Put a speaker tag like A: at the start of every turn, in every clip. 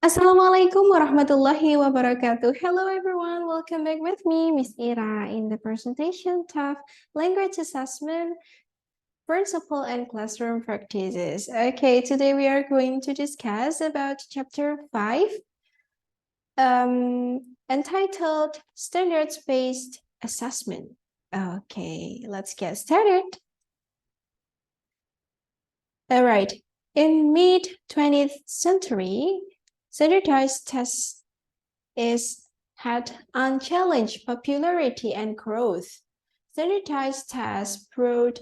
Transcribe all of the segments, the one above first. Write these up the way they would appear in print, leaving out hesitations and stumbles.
A: Assalamualaikum warahmatullahi wabarakatuh. Hello everyone, welcome back with me, Miss Ira, in the presentation of Language Assessment, Principle and Classroom Practices. Okay, today we are going to discuss about Chapter 5, entitled Standards-Based Assessment. Okay, let's get started. All right, in mid-20th century, standardized tests had unchallenged popularity and growth. Standardized tests brought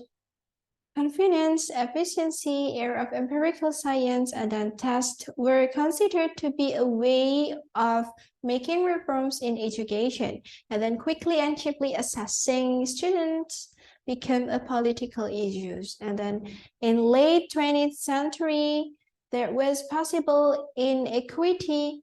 A: convenience, efficiency, air of empirical science, and then tests were considered to be a way of making reforms in education, and then quickly and cheaply assessing students became a political issue. And then in late 20th century, there was possible inequity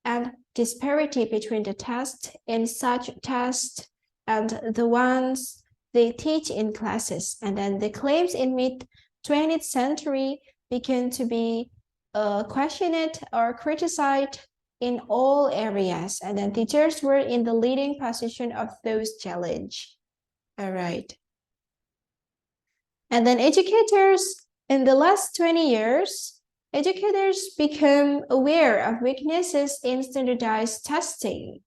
A: and disparity between the tests in such tests and the ones they teach in classes. And then the claims in mid-20th century began to be questioned or criticized in all areas. And then teachers were in the leading position of those challenges. All right. And then educators in the last 20 years, educators became aware of weaknesses in standardized testing.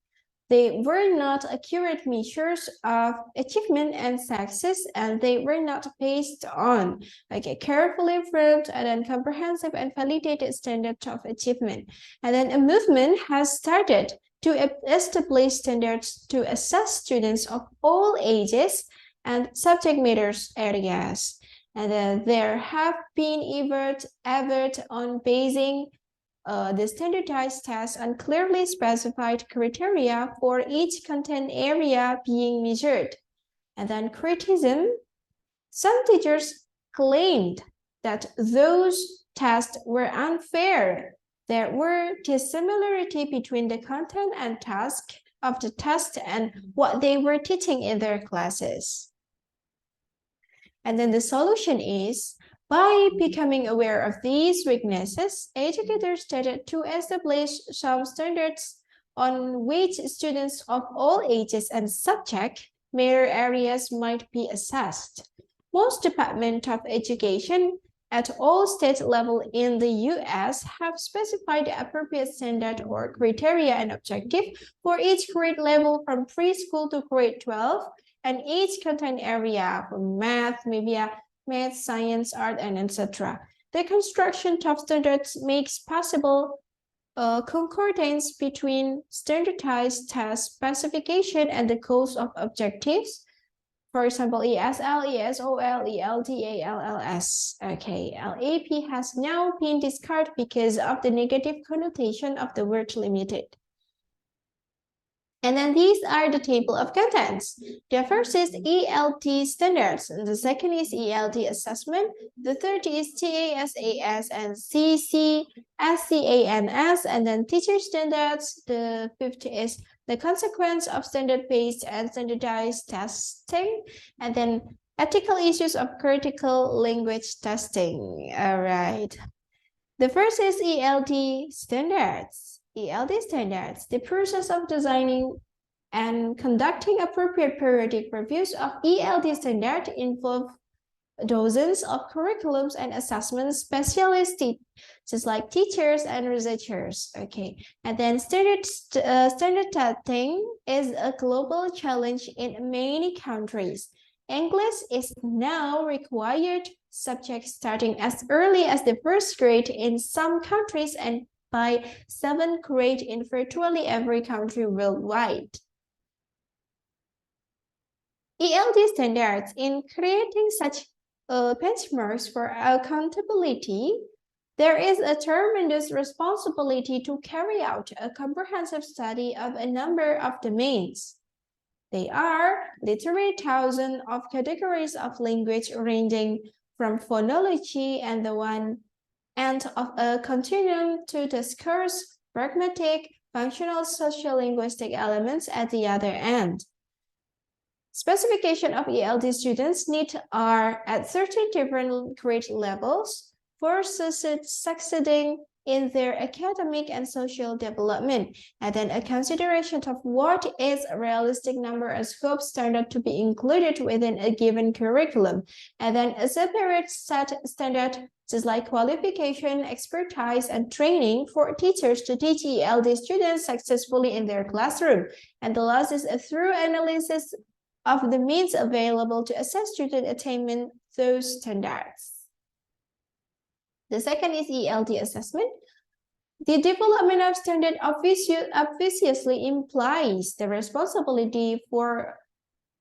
A: They were not accurate measures of achievement and success, and they were not based on a carefully formed and then comprehensive and validated standard of achievement. And then a movement has started to establish standards to assess students of all ages and subject matters areas. And then there have been efforts on basing the standardized tests on clearly specified criteria for each content area being measured. And then criticism. Some teachers claimed that those tests were unfair. There were dissimilarity between the content and task of the test and what they were teaching in their classes. And then the solution is, by becoming aware of these weaknesses, educators started to establish some standards on which students of all ages and subject matter areas might be assessed. Most departments of education at all state level in the US have specified the appropriate standard or criteria and objective for each grade level from preschool to grade 12, and each content area from math, media, math, science, art, and etc. The construction of standards makes possible concordance between standardized test specification and the goals of objectives. For example, ESL, ESOL, ELT, ALLS. Okay, LAP has now been discarded because of the negative connotation of the word limited. And then these are the table of contents. The first is ELT standards, and the second is ELT assessment. The third is TASAS and CCSCANS, and then teacher standards. The fifth is the consequence of standard-based and standardized testing, and then ethical issues of critical language testing. All right. The first is ELT standards. ELT standards, the process of designing and conducting appropriate periodic reviews of ELT standard involve dozens of curriculums and assessment specialists, just like teachers and researchers. Okay, and then standard testing is a global challenge in many countries. English is now required subject starting as early as the first grade in some countries and by 7th grade in virtually every country worldwide. ELT standards, in creating such benchmarks for accountability, there is a tremendous responsibility to carry out a comprehensive study of a number of domains. They are literally thousands of categories of language ranging from phonology and the one end of a continuum to discourse, pragmatic, functional sociolinguistic elements at the other end. Specification of ELT students' needs are at 13 different grade levels for succeeding in their academic and social development, and then a consideration of what is a realistic number and scope standard to be included within a given curriculum, and then a separate set standard just like qualification, expertise, and training for teachers to teach ELD students successfully in their classroom. And the last is a thorough analysis of the means available to assess student attainment those standards. The second is ELD assessment. The development of standard obviously implies the responsibility for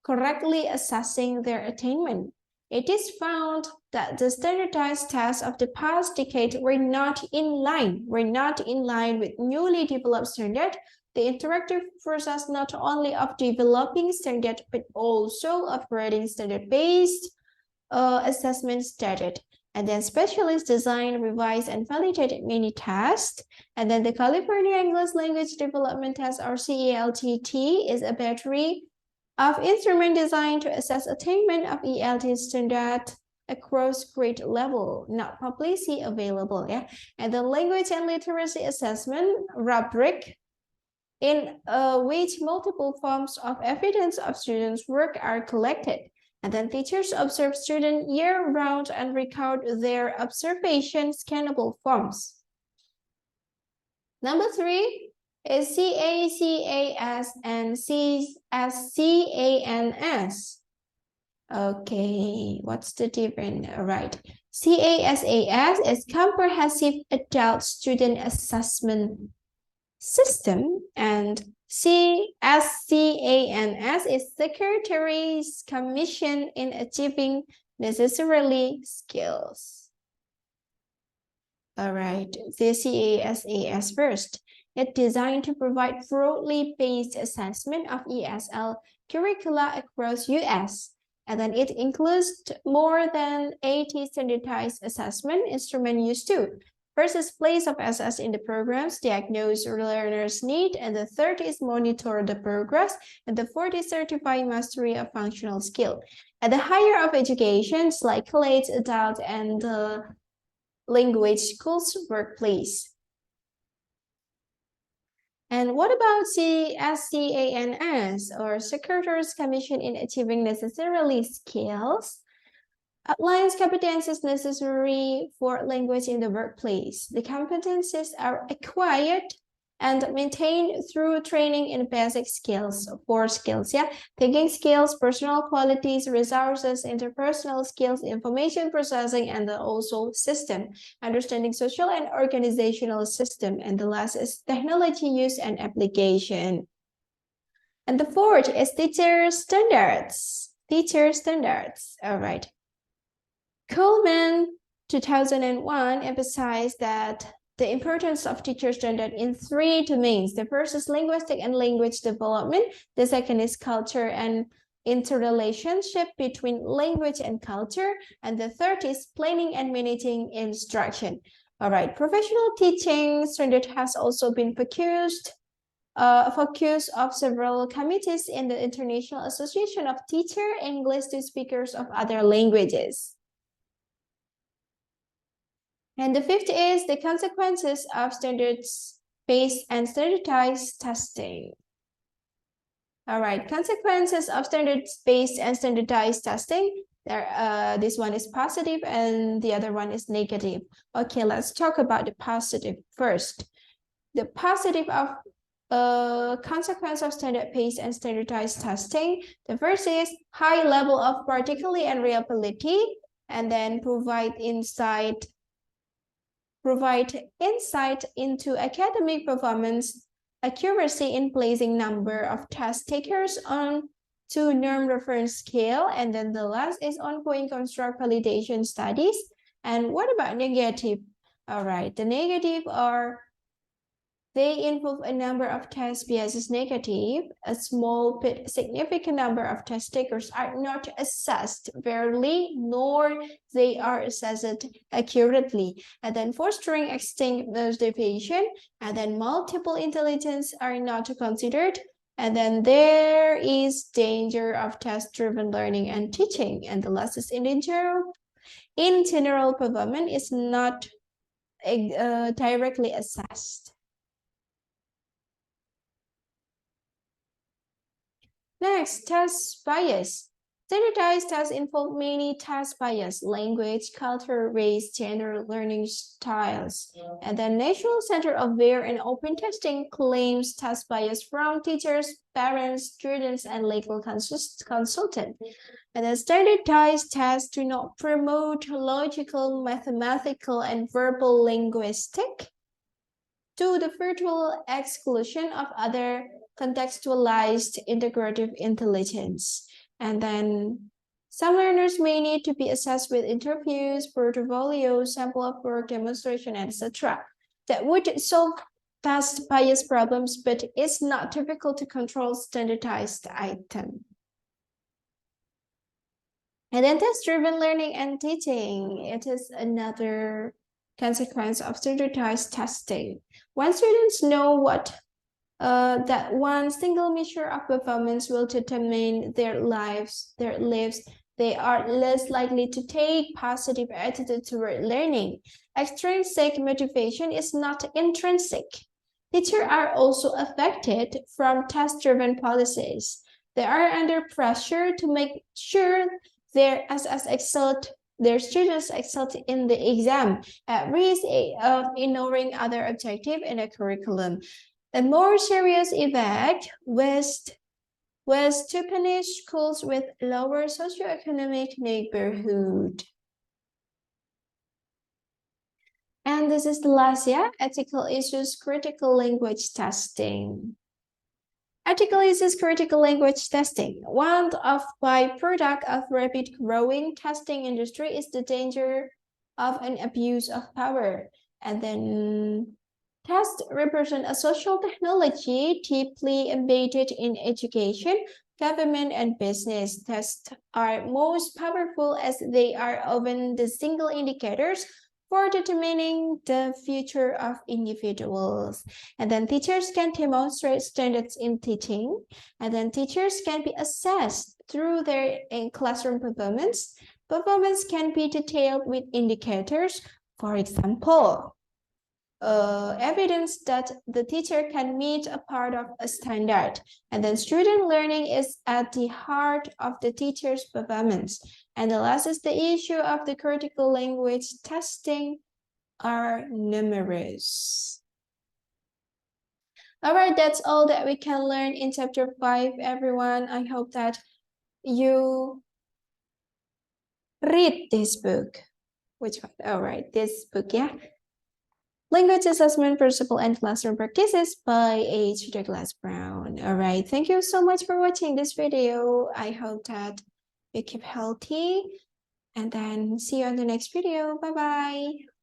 A: correctly assessing their attainment. It is found that the standardized tests of the past decade were not in line with newly developed standard. The interactive process not only of developing standard, but also of creating standard-based assessment standard. And then specialists design, revise, and validate many tests. And then the California English Language Development Test, or CALTT, is a battery of instrument designed to assess attainment of ELT standard across grade level, not publicly available. Yeah, and the language and literacy assessment rubric, in which multiple forms of evidence of students' work are collected. And then teachers observe students year-round and record their observation scannable forms. Number 3 is CACAS and CSCANS. Okay, what's the difference? All right. CASAS is Comprehensive Adult Student Assessment System, and CSCANS is Secretary's Commission in Achieving Necessarily Skills. All right, the CASAS first. It's designed to provide broadly based assessment of ESL curricula across US. And then it includes more than 80 standardized assessment instruments used too. First is place of SS in the programs, diagnose learners' need, and the third is monitor the progress, and the fourth is certify mastery of functional skill. At the higher of educations like college, adult, and language schools workplace. And what about CSCANS, or Secretary's Commission in Achieving Necessarily Skills? Outlines competencies necessary for language in the workplace. The competencies are acquired and maintained through training in basic skills, 4 skills, yeah? Thinking skills, personal qualities, resources, interpersonal skills, information processing, and also system, understanding social and organizational system. And the last is technology use and application. And the fourth is teacher standards. Teacher standards, all right. Coleman, 2001, emphasized that the importance of teacher standard in 3 domains. The first is linguistic and language development. The second is culture and interrelationship between language and culture. And the third is planning and managing instruction. All right, professional teaching standard has also been focus of several committees in the International Association of Teacher English to Speakers of Other Languages. And the fifth is the consequences of standards-based and standardized testing. All right, consequences of standards-based and standardized testing. This one is positive and the other one is negative. Okay, let's talk about the positive first. The positive of consequence of standard-based and standardized testing. The first is high level of particularity and reliability, and then provide insight into academic performance, accuracy in placing number of test takers on to norm reference scale, and then the last is ongoing construct validation studies. And what about negative? All right, the negative are they involve a number of test biases negative. A small but significant number of test takers are not assessed fairly, nor they are assessed accurately. And then fostering extinct motivation, and then multiple intelligence are not considered. And then there is danger of test-driven learning and teaching. And the last is in general performance directly assessed. Next, test bias. Standardized tests involve many test bias: language, culture, race, gender, learning styles. And the National Center of Fair and Open Testing claims test bias from teachers, parents, students, and legal consultants. And the standardized tests do not promote logical, mathematical, and verbal linguistic to the virtual exclusion of other contextualized integrative intelligence. And then some learners may need to be assessed with interviews, portfolio, sample of work, demonstration, etc. That would solve past bias problems, but it's not difficult to control standardized item. And then test-driven learning and teaching. It is another consequence of standardized testing. When students know that one single measure of performance will determine their lives, they are less likely to take positive attitude toward learning. Extrinsic motivation is not intrinsic. Teachers are also affected from test-driven policies. They are under pressure to make sure their students excel in the exam, at risk of ignoring other objectives in the curriculum. A more serious effect was to punish schools with lower socioeconomic neighborhood. And this is the last, ethical issues, critical language testing. Ethical issues, critical language testing. One of byproduct of rapid growing testing industry is the danger of an abuse of power. And then tests represent a social technology deeply embedded in education, government, and business. Tests are most powerful as they are often the single indicators for determining the future of individuals. And then teachers can demonstrate standards in teaching. And then teachers can be assessed through their classroom performance. Performance can be detailed with indicators. For example, evidence that the teacher can meet a part of a standard. And then student learning is at the heart of the teacher's performance. And the last is the issue of the critical language testing are numerous. All right, that's all that we can learn in chapter 5, everyone. I hope that you read this book. Which one? All right, this book, Language Assessment Principle and Classroom Practices by H. Douglas Brown. All right, thank you so much for watching this video. I hope that you keep healthy and then see you on the next video. Bye-bye.